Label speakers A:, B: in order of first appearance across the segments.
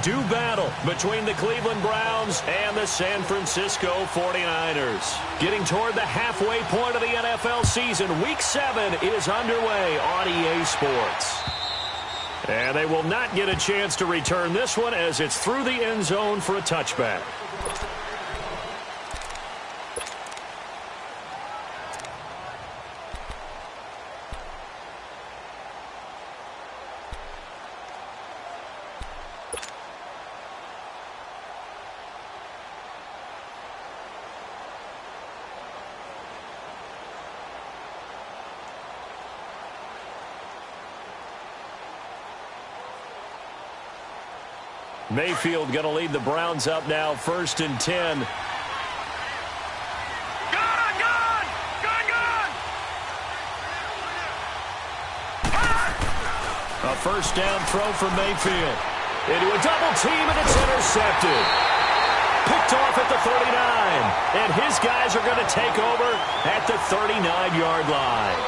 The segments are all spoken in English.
A: do battle between the Cleveland Browns and the San Francisco 49ers. Getting toward the halfway point of the NFL season, Week 7 is underway on EA Sports. And they will not get a chance to return this one as it's through the end zone for a touchback. Mayfield going to lead the Browns up now, 1st and 10. A first down throw from Mayfield. Into a double team, and it's intercepted. Picked off at the 39. And his guys are going to take over at the 39-yard line.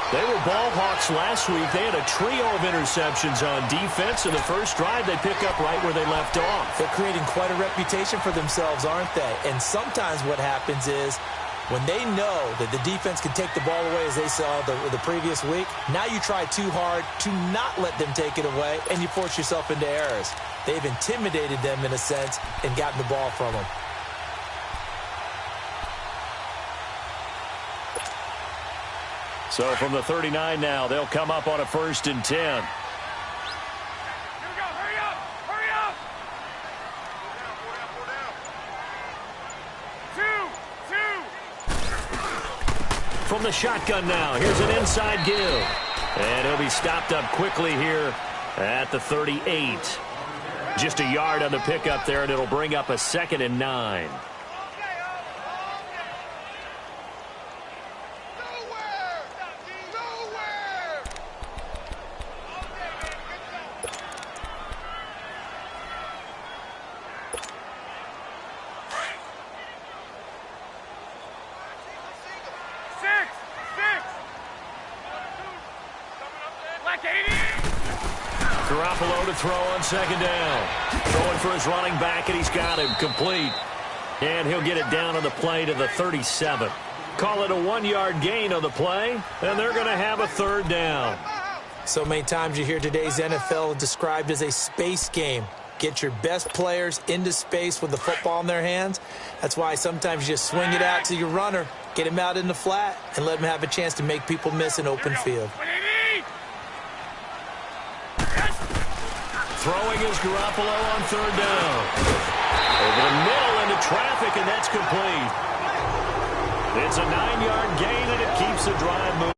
A: They were ball hawks last week. They had a trio of interceptions on defense. In the first drive, they pick up right where they left off.
B: They're creating quite a reputation for themselves, aren't they? And sometimes what happens is when they know that the defense can take the ball away, as they saw the previous week, now you try too hard to not let them take it away, and you force yourself into errors. They've intimidated them in a sense and gotten the ball from them.
A: So from the 39 now, they'll come up on a 1st and 10.
C: Here we go. Hurry up. Hurry up. 4 down. 2.
A: From the shotgun now, here's an inside give. And he'll be stopped up quickly here at the 38. Just a yard on the pickup there, and it'll bring up a 2nd and 9. Garoppolo to throw on 2nd down. Throwing for his running back, and he's got him complete. And he'll get it down on the play to the 37. Call it a 1-yard gain on the play, and they're going to have a 3rd down.
B: So many times you hear today's NFL described as a space game. Get your best players into space with the football in their hands. That's why sometimes you just swing it out to your runner, get him out in the flat, and let him have a chance to make people miss an open field.
A: Throwing is Garoppolo on 3rd down. Over the middle into traffic, and that's complete. It's a 9-yard gain, and it keeps the drive moving.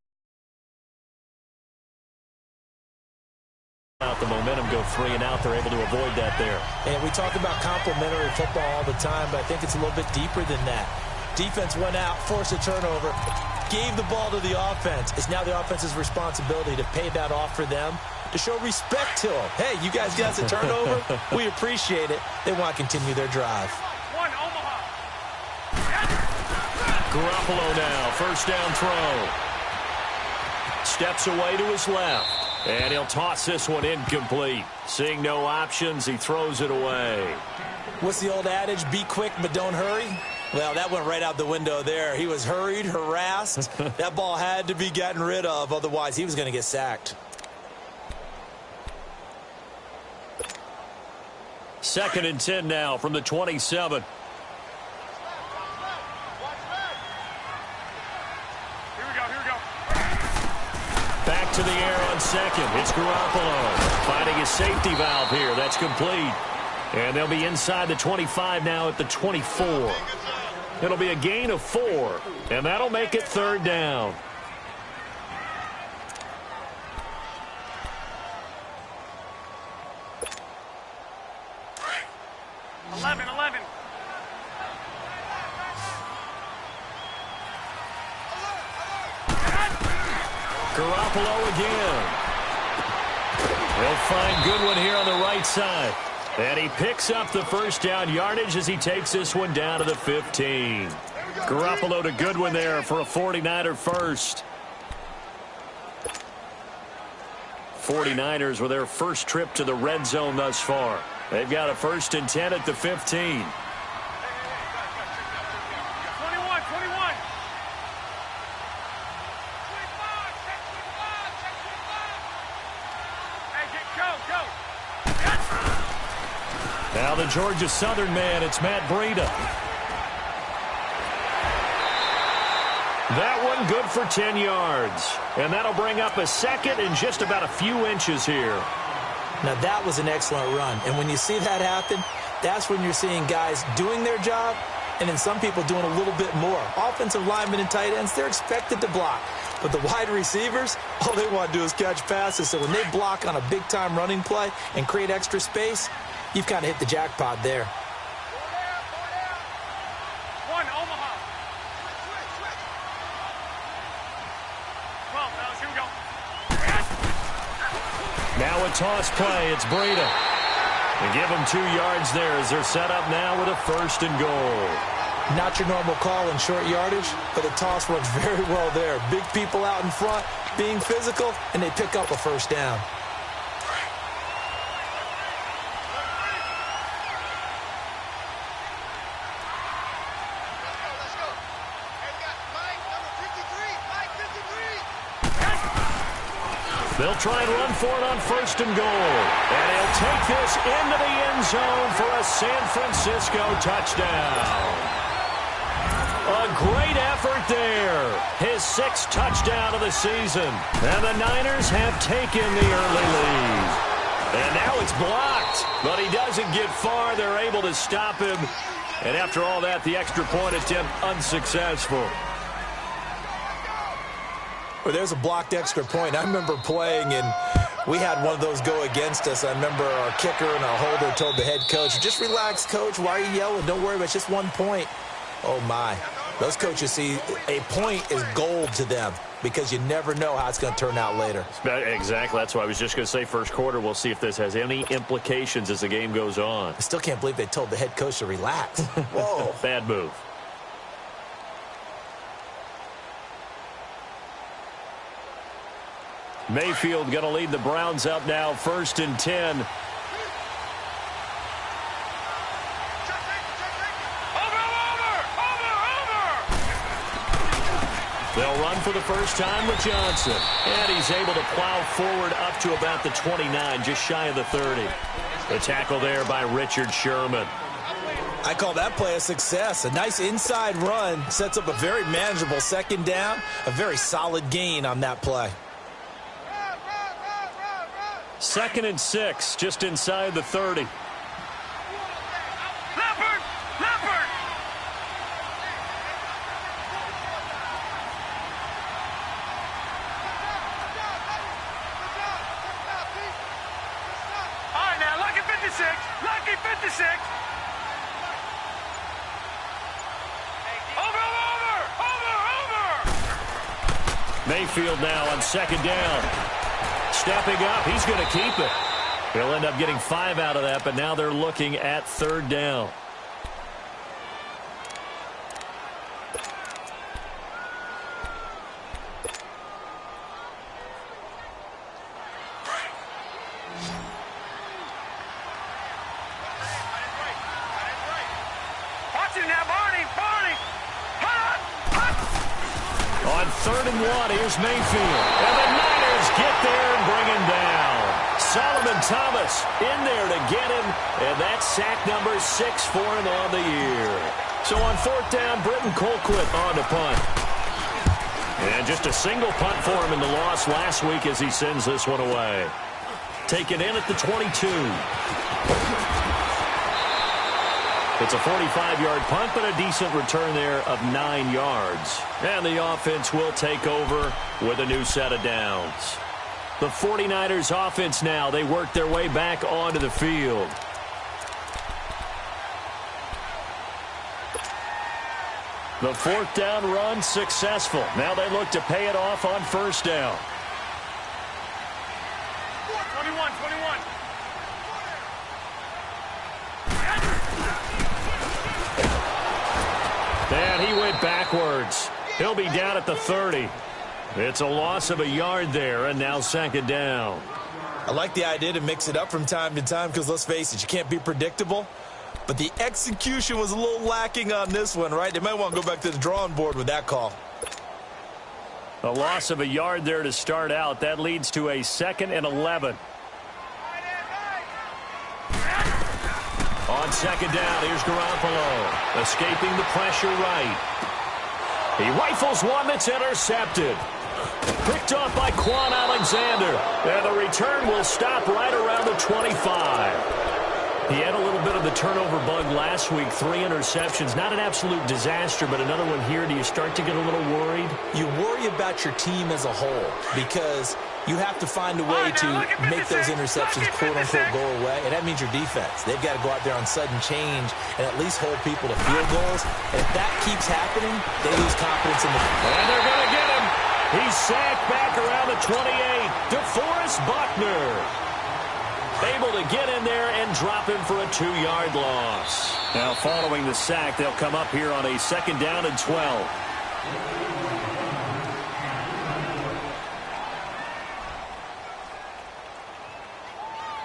A: The momentum go 3 and out. They're able to avoid that there.
B: And we talk about complementary football all the time, but I think it's a little bit deeper than that. Defense went out, forced a turnover, gave the ball to the offense. It's now the offense's responsibility to pay that off for them, to show respect to them. Hey, you guys got a turnover? We appreciate it. They want to continue their drive.
A: Garoppolo now, 1st down throw. Steps away to his left. And he'll toss this one incomplete. Seeing no options, he throws it away.
B: What's the old adage? Be quick, but don't hurry. Well, that went right out the window there. He was hurried, harassed. That ball had to be gotten rid of. Otherwise, he was going to get sacked.
A: 2nd and 10 now from the 27. Back to the air on 2nd. It's Garoppolo finding his safety valve here. That's complete. And they'll be inside the 25 now at the 24. It'll be a gain of 4, and that'll make it 3rd down. Garoppolo again. They'll find Goodwin here on the right side. And he picks up the 1st down yardage as he takes this one down to the 15. Garoppolo to Goodwin there for a 49er first. 49ers with their first trip to the red zone thus far. They've got a 1st and 10 at the 15.
C: 21.
A: Now the Georgia Southern man, it's Matt Breida. That one good for 10 yards. And that'll bring up a 2nd and just about a few inches here.
B: Now that was an excellent run. And when you see that happen, that's when you're seeing guys doing their job and then some people doing a little bit more. Offensive linemen and tight ends, they're expected to block. But the wide receivers, all they want to do is catch passes. So when they block on a big-time running play and create extra space, you've kind of hit the jackpot there.
C: One, Omaha. Switch. 12, fellas, here we go.
A: Now a toss play. It's Breida. They give them 2 yards there as they're set up now with a 1st and goal.
B: Not your normal call in short yardage, but the toss works very well there. Big people out in front, being physical, and they pick up a 1st down.
A: They'll try and run for it on 1st and goal. And he'll take this into the end zone for a San Francisco touchdown. A great effort there. His 6th touchdown of the season. And the Niners have taken the early lead. And now it's blocked. But he doesn't get far. They're able to stop him. And after all that, the extra point attempt unsuccessful.
B: Well, there's a blocked extra point. I remember playing, and we had one of those go against us. I remember our kicker and our holder told the head coach, just relax, coach. Why are you yelling? Don't worry about it. It's just 1 point. Oh, my. Those coaches see a point is gold to them because you never know how it's going to turn out later.
A: Exactly. That's why I was just going to say 1st quarter. We'll see if this has any implications as the game goes on.
B: I still can't believe they told the head coach to relax. Whoa.
A: Bad move. Mayfield going to lead the Browns up now, 1st and 10. They'll run for the first time with Johnson. And he's able to plow forward up to about the 29, just shy of the 30. The tackle there by Richard Sherman.
B: I call that play a success. A nice inside run sets up a very manageable 2nd down. A very solid gain on that play.
A: 2nd and 6, just inside the 30.
C: Leopard! All right, now, lucky 56. Lucky 56. Over!
A: Mayfield now on 2nd down. Stepping up, he's going to keep it. He'll end up getting 5 out of that, but now they're looking at 3rd down.
C: Watch it now, Barney!
A: On 3rd and 1, here's Mayfield. And the Niners get there and bring him down. Solomon Thomas in there to get him. And that's sack number 6 for him on the year. So on 4th down, Britton Colquitt on to punt. And just a single punt for him in the loss last week as he sends this one away. Taken in at the 22. It's a 45-yard punt, but a decent return there of 9 yards. And the offense will take over with a new set of downs. The 49ers offense now, they work their way back onto the field. The 4th down run successful. Now they look to pay it off on 1st down.
C: 21.
A: And he went backwards. He'll be down at the 30. It's a loss of a yard there, and now 2nd down.
B: I like the idea to mix it up from time to time because, let's face it, you can't be predictable. But the execution was a little lacking on this one, right? They might want to go back to the drawing board with that call.
A: A loss of a yard there to start out. That leads to a 2nd and 11. On 2nd down, here's Garoppolo. Escaping the pressure right. He rifles one that's intercepted. Picked off by Quan Alexander. And the return will stop right around the 25. He had a little bit of the turnover bug last week. 3 interceptions. Not an absolute disaster, but another one here. Do you start to get a little worried?
B: You worry about your team as a whole because you have to find a way to make those interceptions, quote-unquote, go away. And that means your defense. They've got to go out there on sudden change and at least hold people to field goals. And if that keeps happening, they lose confidence in the...
A: And they're going to get him. He's sacked back around the 28. DeForest Buckner able to get in there and drop him for a 2-yard loss. Now, following the sack, they'll come up here on a 2nd down and 12.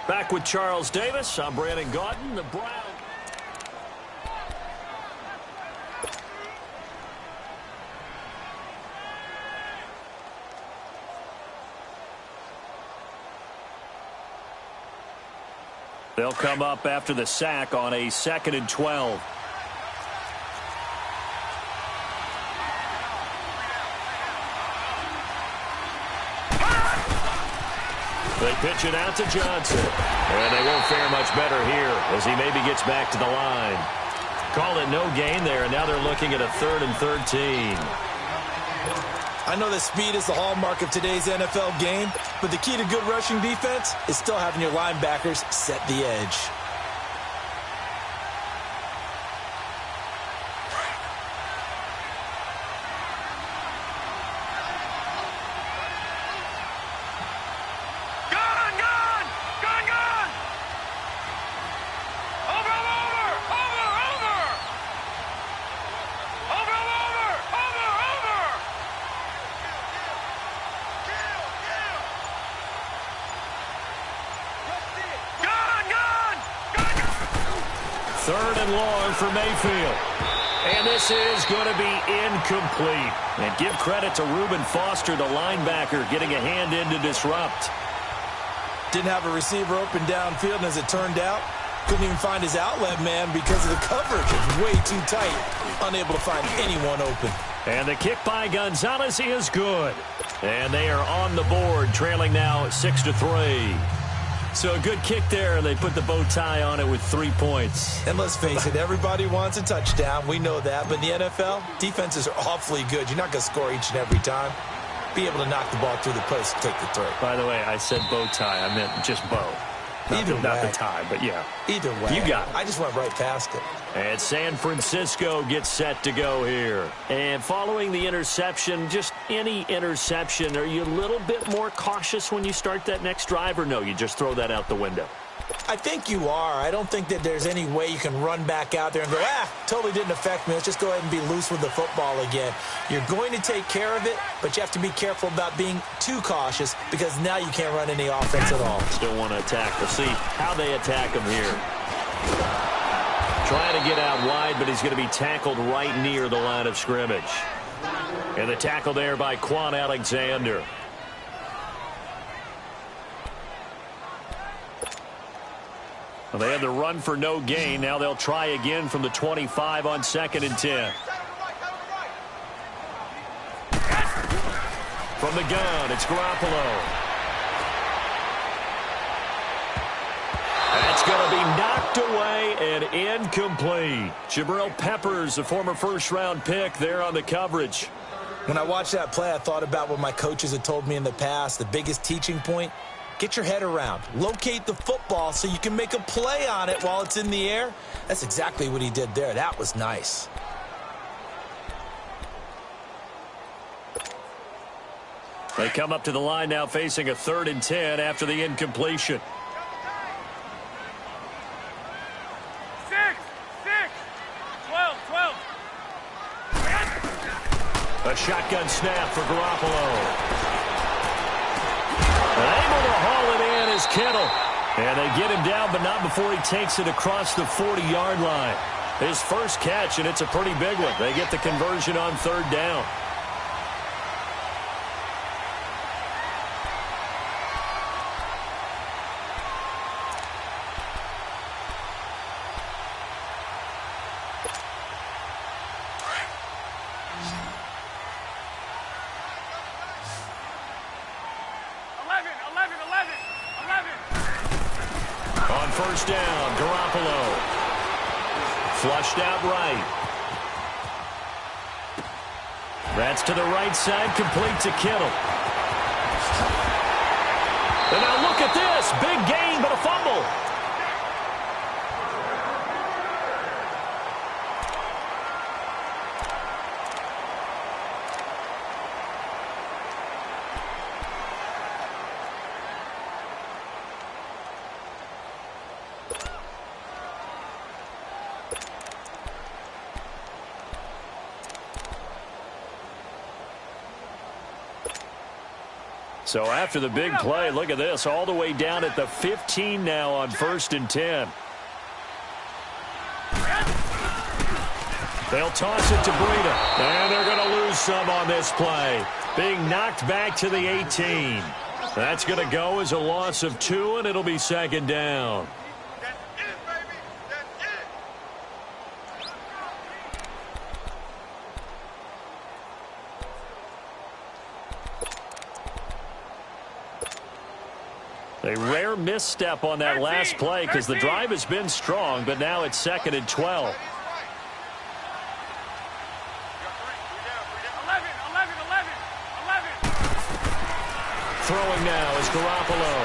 A: Back with Charles Davis. I'm Brandon Gaudin. The Browns. They'll come up after the sack on a 2nd and 12. They pitch it out to Johnson. And they won't fare much better here as he maybe gets back to the line. Call it no gain there, and now they're looking at a 3rd and 13.
B: I know that speed is the hallmark of today's NFL game, but the key to good rushing defense is still having your linebackers set the edge.
A: Third and long for Mayfield. And this is going to be incomplete. And give credit to Reuben Foster, the linebacker, getting a hand in to disrupt.
B: Didn't have a receiver open downfield, and as it turned out, couldn't even find his outlet man because of the coverage. It was way too tight. Unable to find anyone open.
A: And the kick by Gonzalez is good. And they are on the board, trailing now 6-3. So a good kick there, and they put the bow tie on it with 3 points.
B: And let's face it, everybody wants a touchdown. We know that. But in the NFL, defenses are awfully good. You're not going to score each and every time. Be able to knock the ball through the post and take the throw.
A: By the way, I said bow tie. I meant just bow. Not the tie, but yeah.
B: Either way.
A: You got it.
B: I just went right past it.
A: And San Francisco gets set to go here. And following the interception, just any interception, are you a little bit more cautious when you start that next drive, or no, you just throw that out the window?
B: I think you are. I don't think that there's any way you can run back out there and go, totally didn't affect me. Let's just go ahead and be loose with the football again. You're going to take care of it, but you have to be careful about being too cautious because now you can't run any offense at all.
A: Still want to attack. We'll see how they attack him here. Trying to get out wide, but he's going to be tackled right near the line of scrimmage. And the tackle there by Quan Alexander. Well, they had the run for no gain. Now they'll try again from the 25 on 2nd and 10. From the gun, it's Garoppolo. That's going to be knocked away and incomplete. Jabril Peppers, a former first-round pick, there on the coverage.
B: When I watched that play, I thought about what my coaches had told me in the past. The biggest teaching point, get your head around. Locate the football so you can make a play on it while it's in the air. That's exactly what he did there. That was nice.
A: They come up to the line now facing a 3rd and 10 after the incompletion.
C: 12.
A: A shotgun snap for Garoppolo. Able to haul it in is Kittle. And they get him down, but not before he takes it across the 40-yard line. His first catch, and it's a pretty big one. They get the conversion on third down. On first down, Garoppolo. Flushed out right. That's to the right side, complete to Kittle. And now look at this. Big gain, but a fumble. So after the big play, look at this, all the way down at the 15 now on 1st and 10. They'll toss it to Breida, and they're going to lose some on this play. Being knocked back to the 18. That's going to go as a loss of 2, and it'll be 2nd down. A rare misstep on that last play because the drive has been strong, but now it's 2nd and 12.
C: 11.
A: Throwing now is Garoppolo.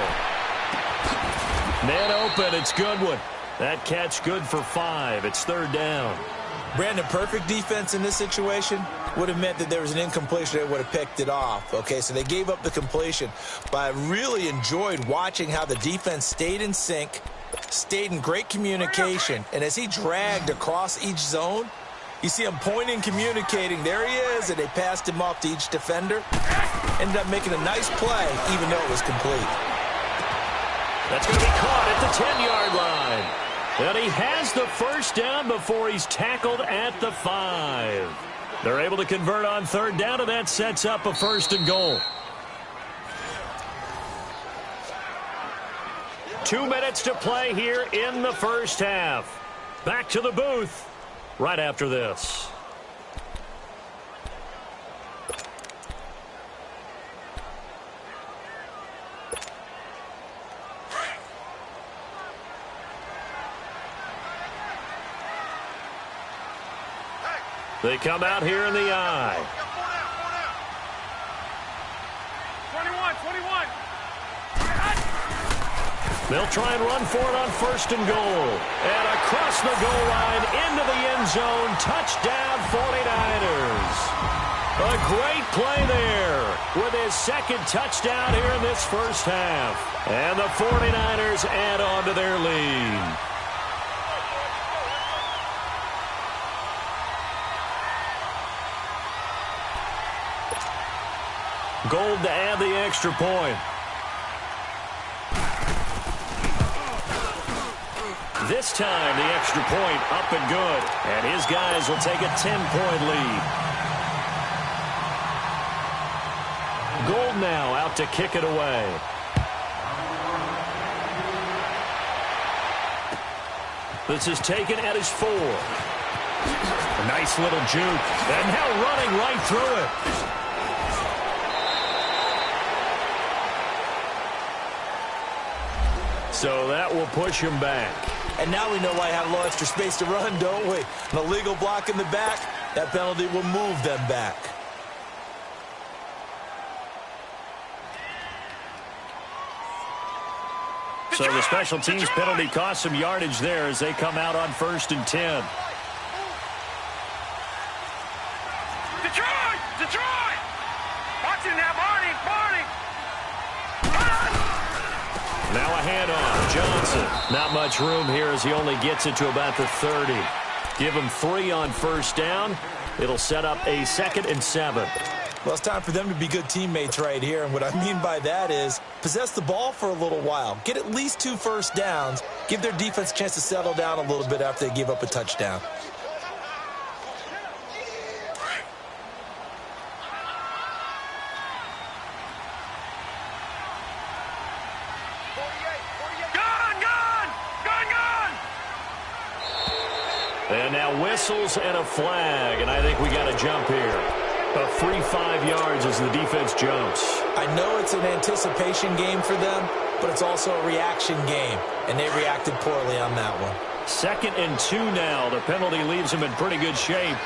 A: Man open, it's Goodwin. That catch good for 5. It's 3rd down.
B: Brandon, perfect defense in this situation would have meant that there was an incompletion. They would have picked it off. Okay, so they gave up the completion. But I really enjoyed watching how the defense stayed in sync, stayed in great communication. And as he dragged across each zone, you see him pointing, communicating. There he is, and they passed him off to each defender. Ended up making a nice play, even though it was complete.
A: That's going to be caught at the 10-yard line. And he has the first down before he's tackled at the 5. They're able to convert on 3rd down, and that sets up a 1st and goal. 2 minutes to play here in the first half. Back to the booth right after this. They come out here in the I.
C: 21.
A: They'll try and run for it on 1st and goal. And across the goal line into the end zone. Touchdown 49ers. A great play there with his 2nd touchdown here in this first half. And the 49ers add on to their lead. Gold to add the extra point. This time, the extra point up and good. And his guys will take a 10-point lead. Gold now out to kick it away. This is taken at his 4. A nice little juke. And now running right through it. So that will push him back.
B: And now we know why I had a little extra space to run, don't we? An illegal block in the back, that penalty will move them back.
A: So the special teams penalty cost some yardage there as they come out on 1st and 10.
C: Detroit! Watch it now, Barney!
A: Now a handoff. Johnson. Not much room here as he only gets it to about the 30. Give him 3 on 1st down. It'll set up a 2nd and 7.
B: Well, it's time for them to be good teammates right here, and what I mean by that is possess the ball for a little while, get at least 2 first downs, give their defense a chance to settle down a little bit after they give up a touchdown.
A: And now whistles and a flag, and I think we got a jump here. A free 5 yards as the defense jumps.
B: I know it's an anticipation game for them, but it's also a reaction game, and they reacted poorly on that one.
A: 2nd and 2 now. The penalty leaves them in pretty good shape.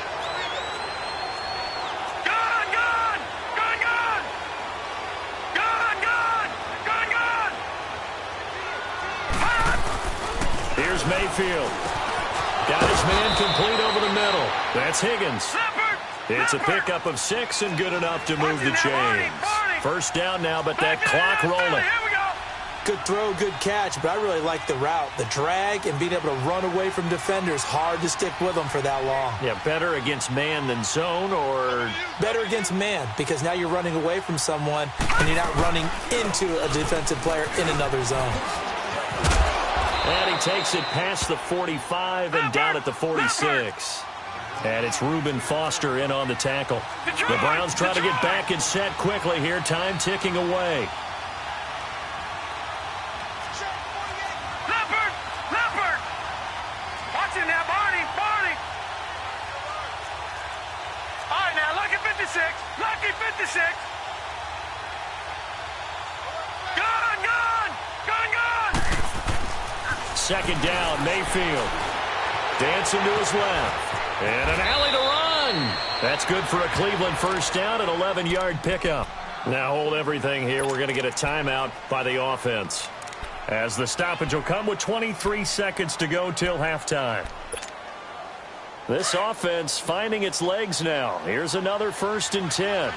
A: Here's Mayfield. Got his man complete over the middle. That's Higgins. It's a pickup of 6 and good enough to move the chains. First down now, but that clock rolling.
B: Good throw, good catch, but I really like the route. The drag and being able to run away from defenders, hard to stick with them for that long.
A: Yeah, better against man than zone, or?
B: Better against man, because now you're running away from someone and you're not running into a defensive player in another zone.
A: And he takes it past the 45 and down at the 46. And it's Reuben Foster in on the tackle. The Browns try to get back and set quickly here. Time ticking away.
C: Leopard! Watch it now, Barney! All right, now, lucky 56. Gun!
A: 2nd down, Mayfield. Dancing to his left. And an alley to run. That's good for a Cleveland first down, an 11-yard pickup. Now hold everything here. We're going to get a timeout by the offense, as the stoppage will come with 23 seconds to go till halftime. This offense finding its legs now. Here's another 1st and 10.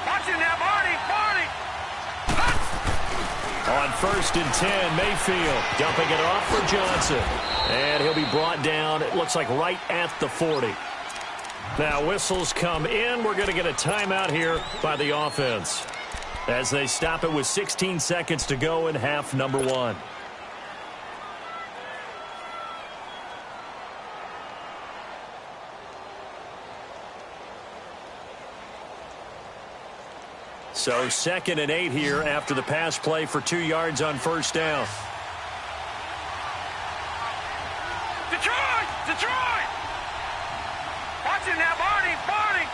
C: Watch it now, Barney!
A: On 1st and 10, Mayfield dumping it off for Johnson. And he'll be brought down, it looks like right at the 40. Now whistles come in. We're going to get a timeout here by the offense, as they stop it with 16 seconds to go in half number 1. So 2nd and 8 here after the pass play for 2 yards on first down.
C: Detroit! Watch it now, Barney!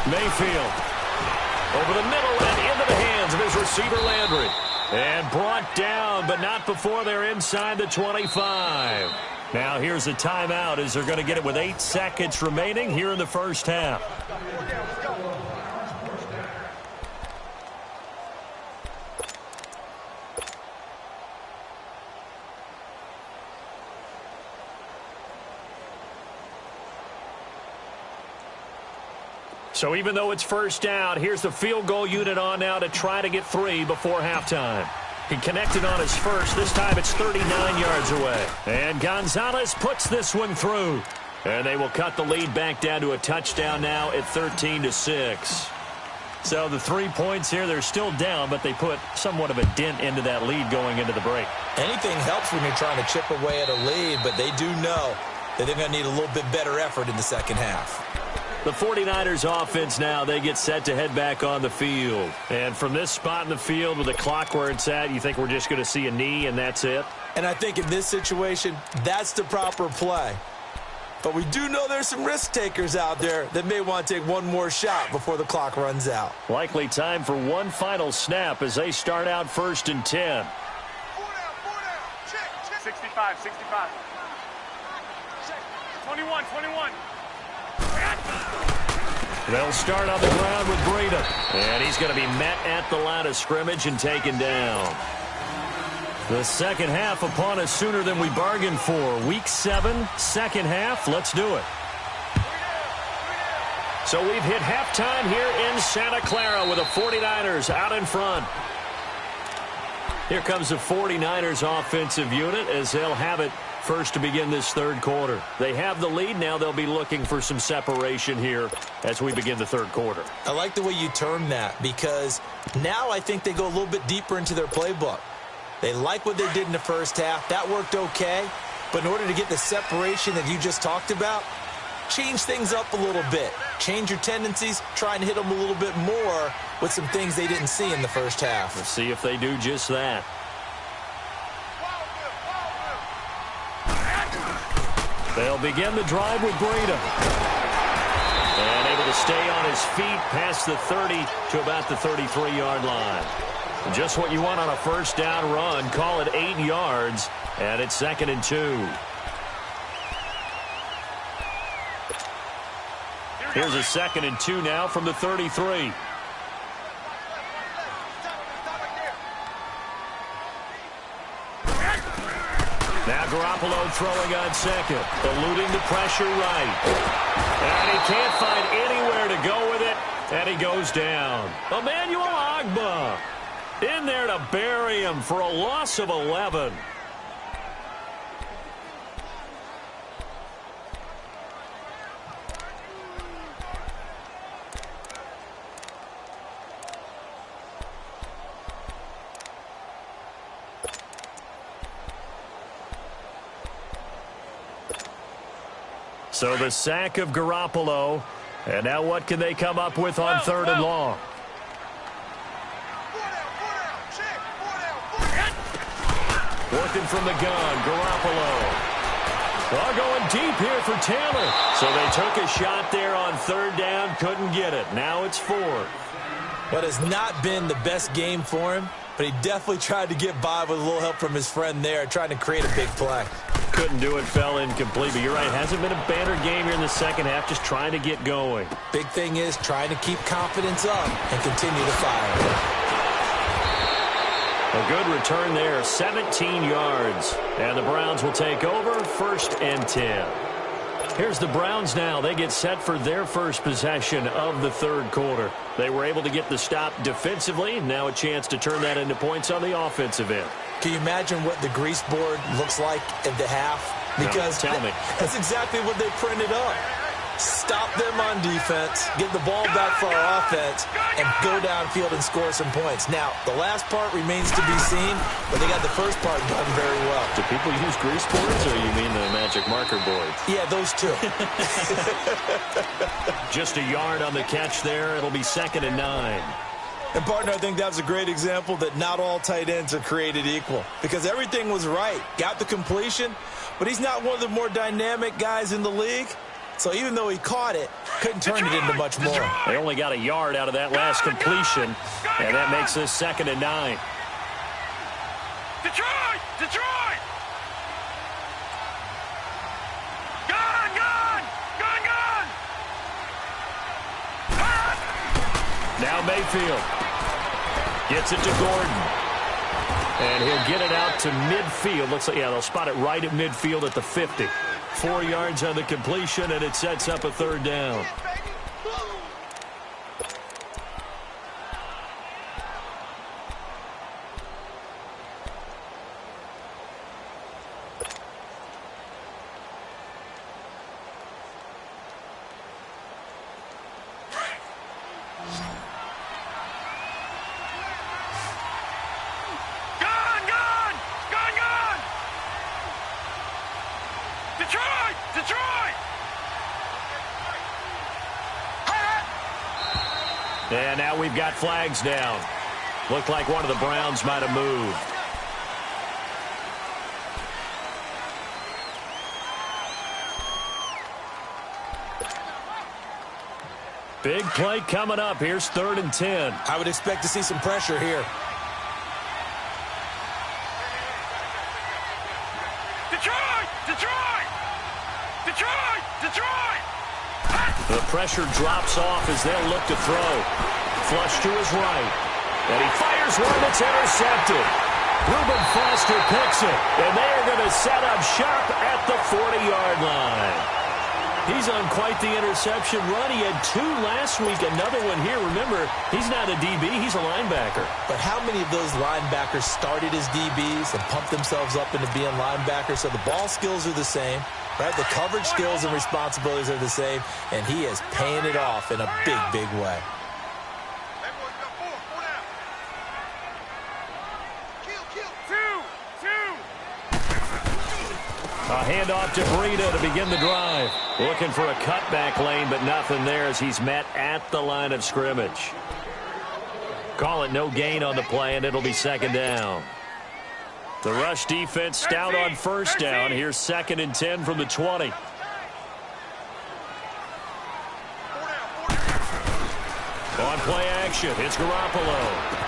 A: Mayfield over the middle and into the hands of his receiver Landry. And brought down, but not before they're inside the 25. Now here's a timeout, as they're going to get it with 8 seconds remaining here in the first half. So even though it's first down, here's the field goal unit on now to try to get 3 before halftime. He connected on his first. This time it's 39 yards away. And Gonzalez puts this one through. And they will cut the lead back down to a touchdown now at 13-6. So the 3 points here, they're still down, but they put somewhat of a dent into that lead going into the break.
B: Anything helps when you're trying to chip away at a lead, but they do know that they're going to need a little bit better effort in the second half.
A: The 49ers offense now, they get set to head back on the field. And from this spot in the field with the clock where it's at, you think we're just going to see a knee and that's it?
B: And I think in this situation, that's the proper play. But we do know there's some risk takers out there that may want to take one more shot before the clock runs out.
A: Likely time for one final snap as they start out 1st and 10.
C: 65. 21.
A: They'll start on the ground with Breida. And he's going to be met at the line of scrimmage and taken down. The second half upon us sooner than we bargained for. Week 7, second half. Let's do it. So we've hit halftime here in Santa Clara with the 49ers out in front. Here comes the 49ers offensive unit as they'll have it first to begin this third quarter. They have the lead. Now they'll be looking for some separation here as we begin the third quarter.
B: I like the way you termed that because now I think they go a little bit deeper into their playbook. They like what they did in the first half. That worked okay. But in order to get the separation that you just talked about, change things up a little bit. Change your tendencies. Try and hit them a little bit more with some things they didn't see in the first half.
A: Let's see if they do just that. They'll begin the drive with Breida. And able to stay on his feet past the 30 to about the 33-yard line. Just what you want on a first down run. Call it 8 yards, and it's 2nd and 2. Here's a 2nd and 2 now from the 33. Now Garoppolo throwing on second, eluding the pressure right. And he can't find anywhere to go with it, and he goes down. Emmanuel Ogbah in there to bury him for a loss of 11. So the sack of Garoppolo. And now what can they come up with on 3rd and long? Working from the gun, Garoppolo. Going deep here for Taylor. So they took a shot there on 3rd down, couldn't get it. Now it's 4th.
B: What has not been the best game for him, but he definitely tried to get by with a little help from his friend there, trying to create a big play.
A: Couldn't do it, fell incomplete, but you're right, hasn't been a banner game here in the second half, just trying to get going.
B: Big thing is trying to keep confidence up and continue to fire.
A: A good return there, 17 yards. And the Browns will take over, 1st and 10. Here's the Browns now. They get set for their first possession of the 3rd quarter. They were able to get the stop defensively. Now a chance to turn that into points on the offensive end.
B: Can you imagine what the grease board looks like at the half? Because
A: no, tell me.
B: That's exactly what they printed up. Stop them on defense, get the ball back for our offense, and go downfield and score some points. Now, the last part remains to be seen, but they got the first part done very well.
A: Do people use grease boards, or you mean the magic marker boards?
B: Yeah, those two.
A: Just a yard on the catch there. It'll be 2nd and 9.
B: And, partner, I think that's a great example that not all tight ends are created equal. Because everything was right. Got the completion, but he's not one of the more dynamic guys in the league. So even though he caught it, couldn't turn it into much more.
A: They only got a yard out of that last completion, and that makes this 2nd and 9.
C: Detroit! Detroit! Gun! Gun! Gun! Gun!
A: Now Mayfield gets it to Gordon. And he'll get it out to midfield. Looks like, yeah, they'll spot it right at midfield at the 50. 4 yards on the completion, and it sets up a 3rd down.
C: Detroit! Detroit!
A: And now we've got flags down. Looked like one of the Browns might have moved. Big play coming up. Here's 3rd and 10.
B: I would expect to see some pressure here.
C: Detroit! Detroit! Detroit! Detroit!
A: The pressure drops off as they'll look to throw. Flush to his right. And he fires one that's intercepted. Reuben Foster picks it. And they are going to set up shop at the 40-yard line. He's on quite the interception run. He had 2 last week, another one here. Remember, he's not a DB, he's a linebacker.
B: But how many of those linebackers started as DBs and pumped themselves up into being linebackers? So the ball skills are the same, right? The coverage skills and responsibilities are the same, and he is paying it off in a big, big way.
A: A handoff to Breida to begin the drive. Looking for a cutback lane, but nothing there as he's met at the line of scrimmage. Call it no gain on the play, and it'll be second down. The rush defense stout on first down. Here's 2nd and 10 from the 20. On play action, it's Garoppolo.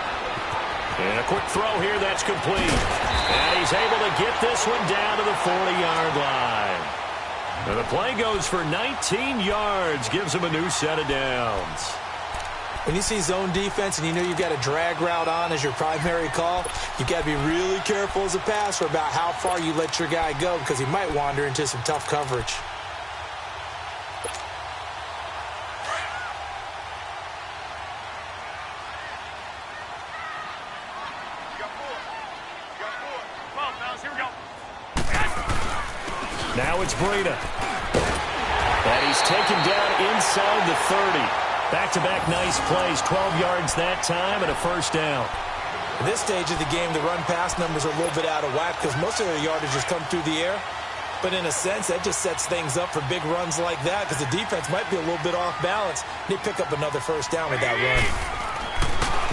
A: And a quick throw here, that's complete. And he's able to get this one down to the 40-yard line. And the play goes for 19 yards, gives him a new set of downs.
B: When you see zone defense and you know you've got a drag route on as your primary call, you've got to be really careful as a passer about how far you let your guy go because he might wander into some tough coverage.
A: Now it's Breida. And he's taken down inside the 30. Back-to-back nice plays, 12 yards that time and a first down.
B: At this stage of the game, the run-pass numbers are a little bit out of whack because most of their yardage has come through the air. But in a sense, that just sets things up for big runs like that because the defense might be a little bit off balance. They pick up another first down with that run.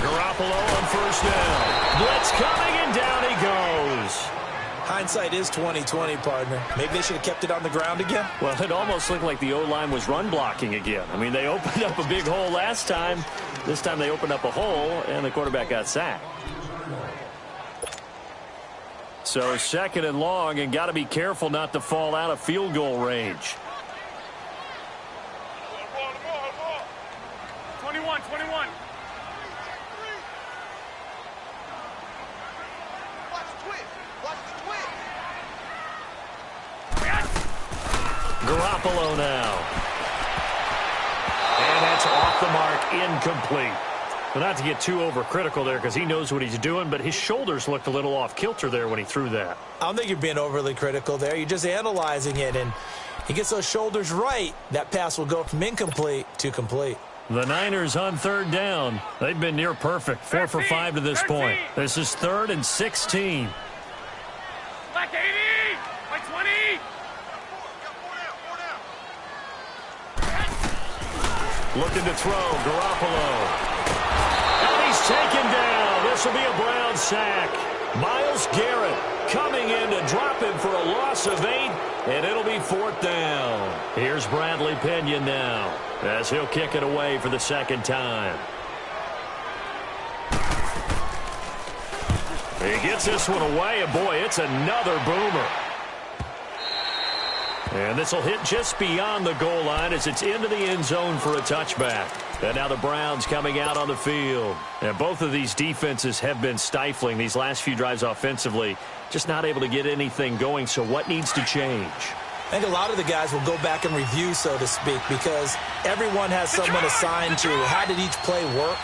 A: Garoppolo on first down. Blitz coming, and down he goes.
B: Hindsight is 20/20, partner. Maybe they should have kept it on the ground again.
A: Well, it almost looked like the O-line was run blocking again. I mean, they opened up a big hole last time. This time they opened up a hole, and the quarterback got sacked. So 2nd and long, and got to be careful not to fall out of field goal range.
C: 21.
A: Garoppolo now. And that's off the mark, incomplete. Well, not to get too overcritical there because he knows what he's doing, but his shoulders looked a little off kilter there when he threw that.
B: I don't think you're being overly critical there. You're just analyzing it, and he gets those shoulders right. That pass will go from incomplete to complete.
A: The Niners on 3rd down. They've been near perfect. 4 for 5 to this point. This is 3rd and 16.
C: Like 80, like 20.
A: Looking to throw, Garoppolo. And he's taken down. This will be a Brown sack. Myles Garrett coming in to drop him for a loss of 8, and it'll be 4th down. Here's Bradley Pinion now as he'll kick it away for the 2nd time. He gets this one away, and boy, it's another boomer. And this will hit just beyond the goal line as it's into the end zone for a touchback. And now the Browns coming out on the field. And both of these defenses have been stifling these last few drives offensively. Just not able to get anything going, so what needs to change?
B: I think a lot of the guys will go back and review, so to speak, because everyone has someone assigned to how did each play work.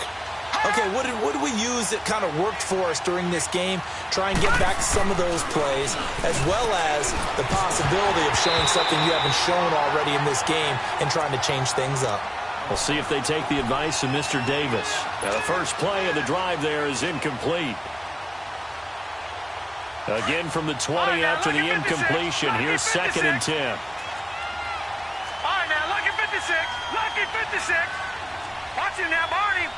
B: Okay, what did we use that kind of worked for us during this game? Try and get back to some of those plays, as well as the possibility of showing something you haven't shown already in this game and trying to change things up.
A: We'll see if they take the advice of Mr. Davis. Now, the first play of the drive there is incomplete. Again from the 20 after the incompletion. Here's 2nd and 10.
C: All right, now, lucky 56. Lucky 56. Watch him now, Barney.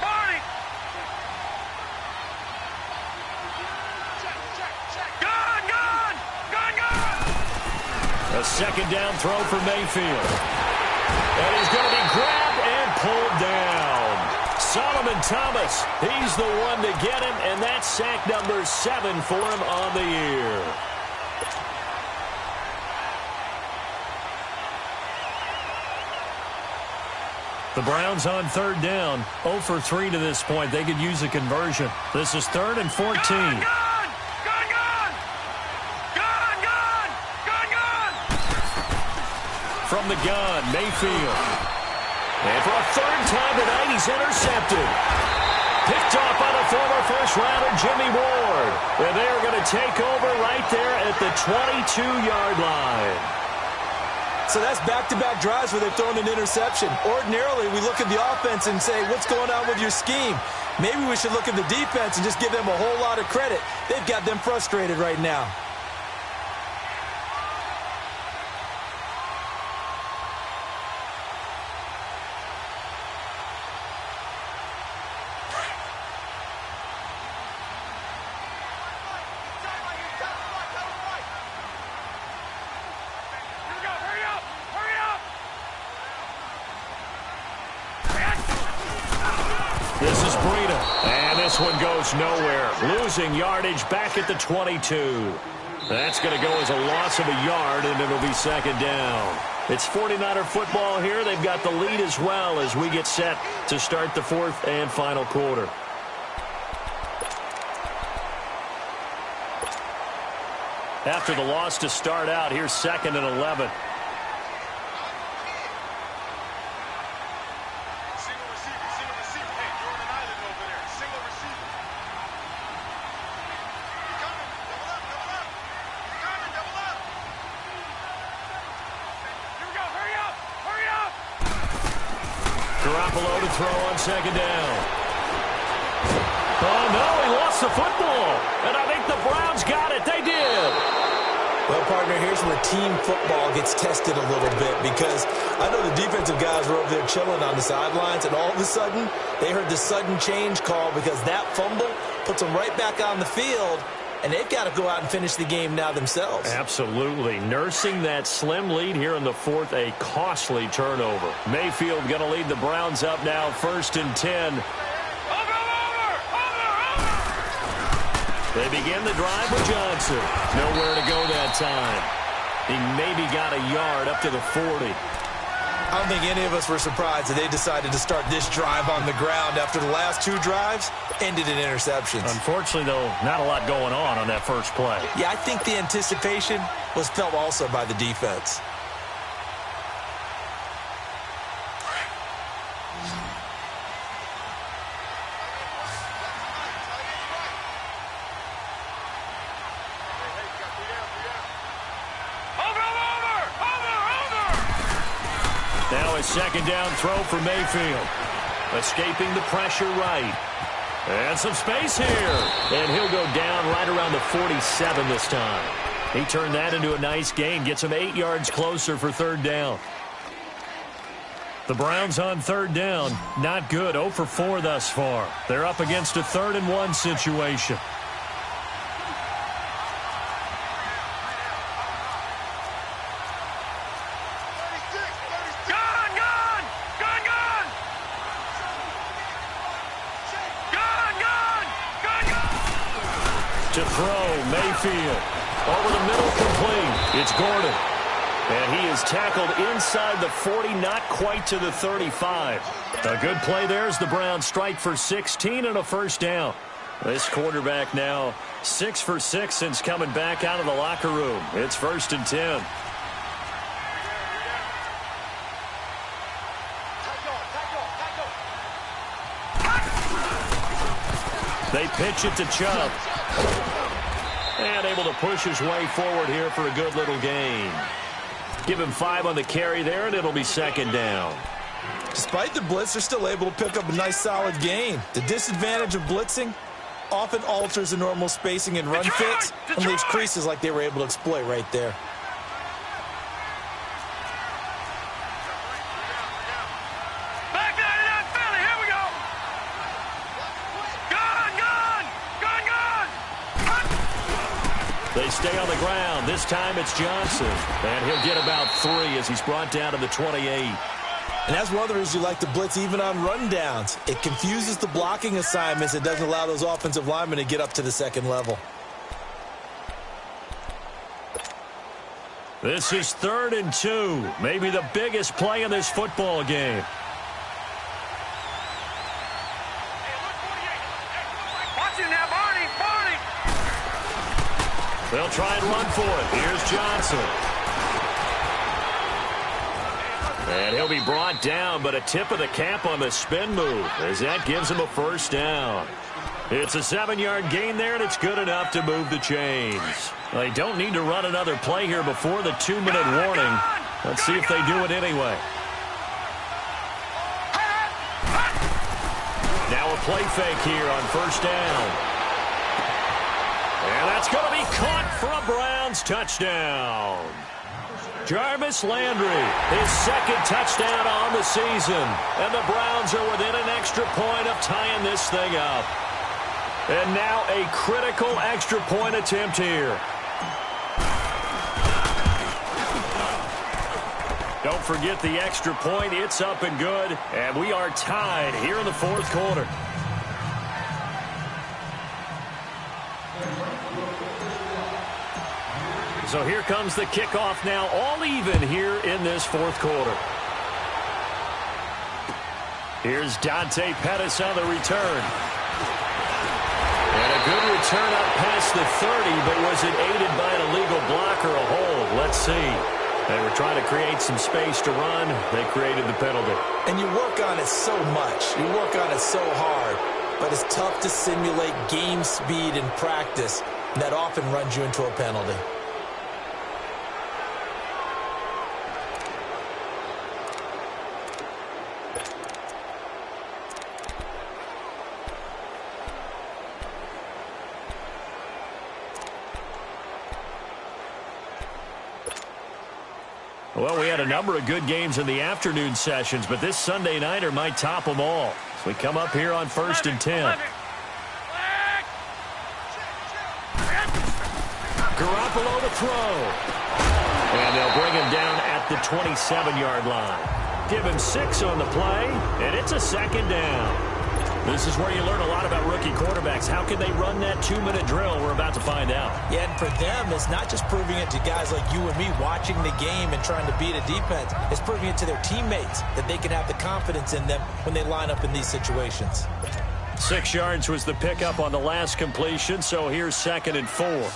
A: A 2nd down throw for Mayfield. And he's going to be grabbed and pulled down. Solomon Thomas, he's the one to get him, and that's sack number 7 for him on the year. The Browns on 3rd down, 0 for 3 to this point. They could use a conversion. This is 3rd and 14. from the gun, Mayfield. And for a third time tonight, he's intercepted. Picked off by the former first-rounder, Jimmy Ward. And they are going to take over right there at the 22-yard line.
B: So that's back-to-back drives where they've thrown an interception. Ordinarily, we look at the offense and say, what's going on with your scheme? Maybe we should look at the defense and just give them a whole lot of credit. They've got them frustrated right now.
A: This is Breida, and this one goes nowhere. Losing yardage back at the 22. That's going to go as a loss of a yard, and it'll be second down. It's 49er football here. They've got the lead as well as we get set to start the fourth and final quarter. After the loss to start out, here's 2nd and 11. Garoppolo to throw on second down. Oh, no, he lost the football. And I think the Browns got it. They did.
B: Well, partner, here's where team football gets tested a little bit because I know the defensive guys were over there chilling on the sidelines, and all of a sudden, they heard the sudden change call because that fumble puts them right back on the field, and they've got to go out and finish the game now themselves.
A: Absolutely. Nursing that slim lead here in the fourth, a costly turnover. Mayfield going to lead the Browns up now, 1st and 10. They begin the drive with Johnson. Nowhere to go that time. He maybe got a yard up to the 40.
B: I don't think any of us were surprised that they decided to start this drive on the ground after the last two drives ended in interceptions.
A: Unfortunately, though, not a lot going on that first play.
B: Yeah, I think the anticipation was felt also by the defense.
A: Now a second down throw for Mayfield. Escaping the pressure right. And some space here. And he'll go down right around the 47 this time. He turned that into a nice gain. Gets him 8 yards closer for third down. The Browns on third down. Not good. 0 for 4 thus far. They're up against a 3rd and 1 situation. To throw, Mayfield. Over the middle, complete. It's Gordon. And he is tackled inside the 40, not quite to the 35. A good play there as the Browns strike for 16 and a first down. This quarterback now 6 for 6 since coming back out of the locker room. It's 1st and 10. They pitch it to Chubb. And able to push his way forward here for a good little gain. Give him 5 on the carry there, and it'll be second down.
B: Despite the blitz, they're still able to pick up a nice, solid gain. The disadvantage of blitzing often alters the normal spacing and run fits and leaves creases like they were able to exploit right there.
A: They stay on the ground. This time it's Johnson. And he'll get about 3 as he's brought down to the 28.
B: And that's one of the reasons you like to blitz even on rundowns. It confuses the blocking assignments. It doesn't allow those offensive linemen to get up to the second level.
A: This is 3rd and 2. Maybe the biggest play in this football game.
C: Watch it now, Barney.
A: They'll try and run for it. Here's Johnson. And he'll be brought down, but a tip of the cap on the spin move as that gives him a first down. It's a 7-yard gain there, and it's good enough to move the chains. They don't need to run another play here before the 2-minute warning. Let's see if they do it anyway. Now a play fake here on first down. And that's going to be caught for a Browns touchdown. Jarvis Landry, his second touchdown on the season. And the Browns are within an extra point of tying this thing up. And now a critical extra point attempt here. Don't forget the extra point. It's up and good. And we are tied here in the fourth quarter. So here comes the kickoff now, all even here in this fourth quarter. Here's Dante Pettis on the return. And a good return up past the 30, but was it aided by an illegal block or a hold? Let's see. They were trying to create some space to run. They created the penalty.
B: And you work on it so much. You work on it so hard. But it's tough to simulate game speed in practice. And that often runs you into a penalty.
A: Well, we had a number of good games in the afternoon sessions, but this Sunday nighter might top them all. So we come up here on 1st and 10. Garoppolo to throw. And they'll bring him down at the 27-yard line. Give him 6 on the play, and it's a second down. This is where you learn a lot about rookie quarterbacks. How can they run that 2-minute drill? We're about to find out.
B: Yeah, and for them, it's not just proving it to guys like you and me watching the game and trying to beat a defense. It's proving it to their teammates that they can have the confidence in them when they line up in these situations.
A: 6 yards was the pickup on the last completion, so here's 2nd and 4.
C: 11.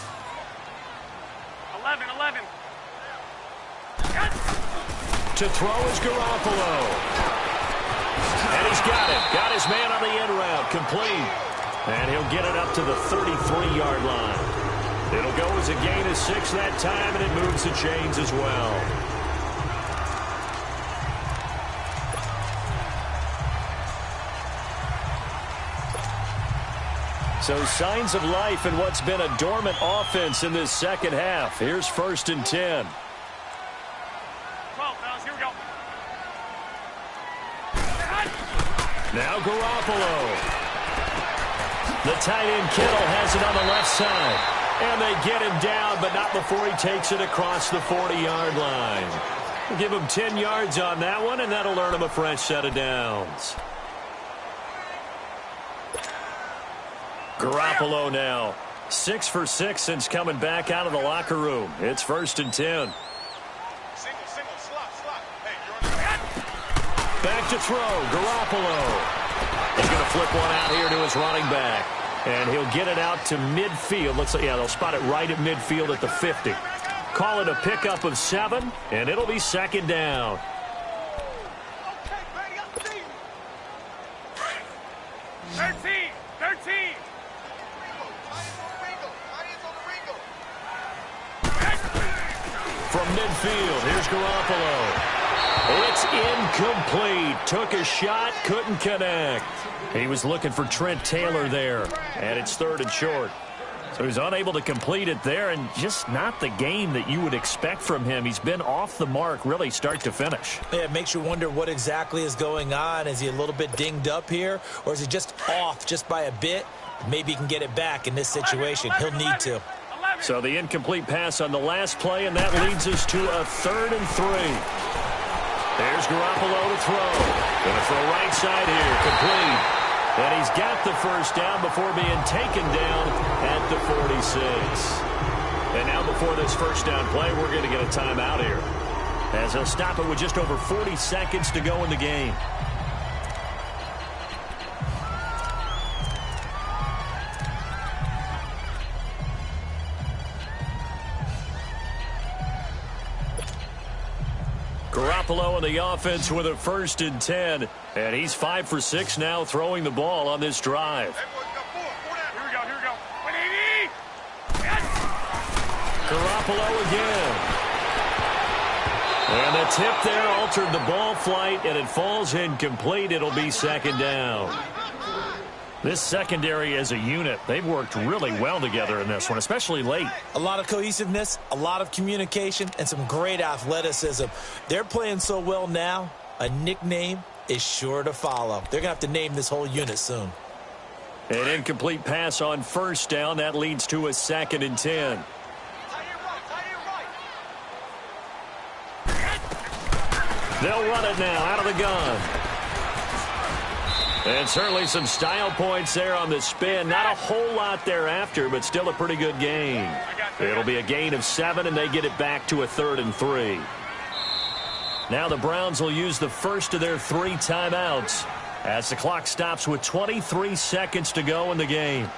A: To throw is Garoppolo. And he's got it. Got his man on the end route. Complete. And he'll get it up to the 33-yard line. It'll go as a gain of 6 that time, and it moves the chains as well. So signs of life in what's been a dormant offense in this second half. Here's 1st and 10.
C: 12, fellas. Here we go.
A: Now Garoppolo. The tight end Kittle has it on the left side. And they get him down, but not before he takes it across the 40-yard line. We'll give him 10 yards on that one, and that'll earn him a fresh set of downs. Garoppolo now. 6 for 6 since coming back out of the locker room. It's 1st and 10.
C: Single, slot. Hey, you're on the
A: Back to throw. Garoppolo. He's going to flip one out here to his running back. And he'll get it out to midfield. Looks like, yeah, they'll spot it right at midfield at the 50. Call it a pickup of 7, and it'll be 2nd down.
C: Okay, buddy, I see you. 13.
A: From midfield, here's Garoppolo. It's incomplete. Took a shot, couldn't connect. He was looking for Trent Taylor there, and it's 3rd and short. So he's unable to complete it there, and just not the game that you would expect from him. He's been off the mark, really, start to finish.
B: Yeah, it makes you wonder what exactly is going on. Is he a little bit dinged up here, or is he just off just by a bit? Maybe he can get it back in this situation. He'll need to.
A: So the incomplete pass on the last play, and that leads us to a 3rd and 3. There's Garoppolo to throw. Going to throw right side here, complete. And he's got the first down before being taken down at the 46. And now before this first down play, we're going to get a timeout here, as he'll stop it with just over 40 seconds to go in the game. Garoppolo and the offense with a 1st and 10. And he's 5 for 6 now throwing the ball on this drive.
C: Here we go. 180.
A: Garoppolo again. And the tip there altered the ball flight, and it falls incomplete. It'll be 2nd down. This secondary as a unit, they've worked really well together in this one, especially late.
B: A lot of cohesiveness, a lot of communication, and some great athleticism. They're playing so well now, a nickname is sure to follow. They're going to have to name this whole unit soon.
A: An incomplete pass on 1st down. That leads to a 2nd and 10. They'll run it now out of the gun. And certainly some style points there on the spin. Not a whole lot thereafter, but still a pretty good gain. It'll be a gain of 7, and they get it back to a 3rd and 3. Now the Browns will use the first of their 3 timeouts as the clock stops with 23 seconds to go in the game.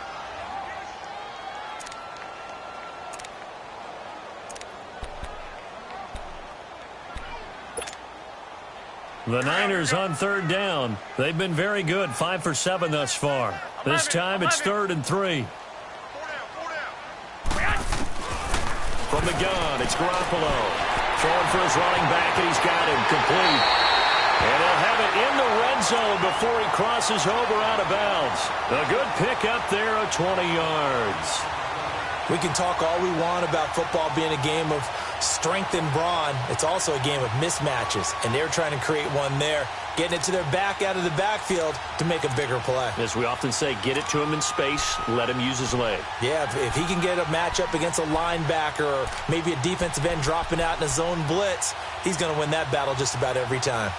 A: The Niners on 3rd down. They've been very good, 5 for 7 thus far. This time it's 3rd and 3. From the gun, it's Garoppolo. Throwing for his running back, and he's got him complete. And he'll have it in the red zone before he crosses over out of bounds. A good pickup there of 20 yards.
B: We can talk all we want about football being a game of strength and brawn. It's also a game of mismatches, and they're trying to create one there, getting it to their back out of the backfield to make a bigger play.
A: As we often say, get it to him in space, let him use his leg.
B: Yeah, if he can get a matchup against a linebacker or maybe a defensive end dropping out in a zone blitz, he's going to win that battle just about every time.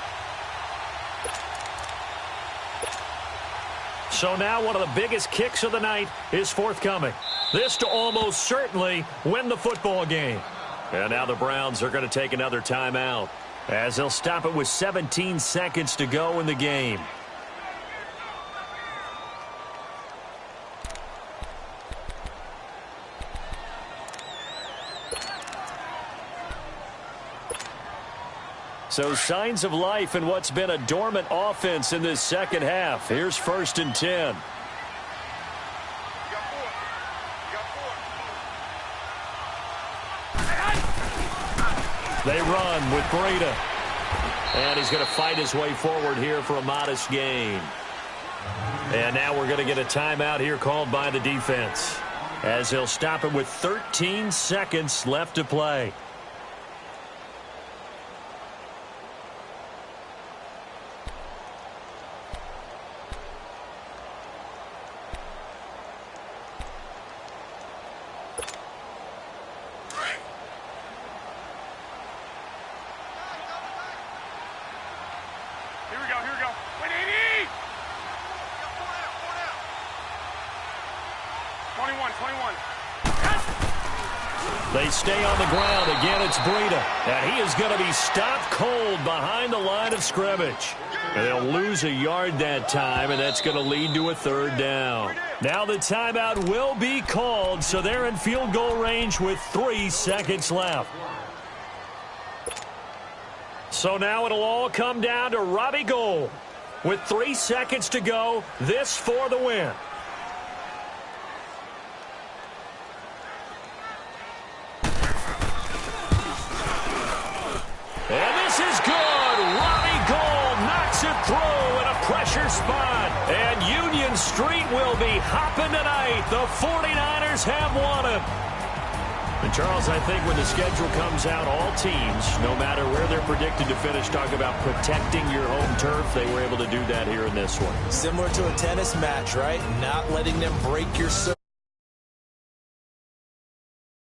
A: So now one of the biggest kicks of the night is forthcoming. This to almost certainly win the football game. And now the Browns are going to take another timeout as they'll stop it with 17 seconds to go in the game. So signs of life in what's been a dormant offense in this second half. Here's 1st and 10. They run with Breida. And he's going to fight his way forward here for a modest gain. And now we're going to get a timeout here called by the defense, as they'll stop it with 13 seconds left to play.
C: Here we go. 180. 21.
A: They stay on the ground. Again, it's Breida. And he is going to be stopped cold behind the line of scrimmage. And they'll lose a yard that time, and that's going to lead to a 3rd down. Now the timeout will be called, so they're in field goal range with 3 seconds left. So now it'll all come down to Robbie Gould. With 3 seconds to go, this for the win. And this is good. Robbie Gould knocks it through in a pressure spot. And Union Street will be hopping tonight. The 49ers have won it. And Charles, I think when the schedule comes out, all teams, no matter where they're predicted to finish, talk about protecting your home turf. They were able to do that here in this one.
B: Similar to a tennis match, right? Not letting them break your serve.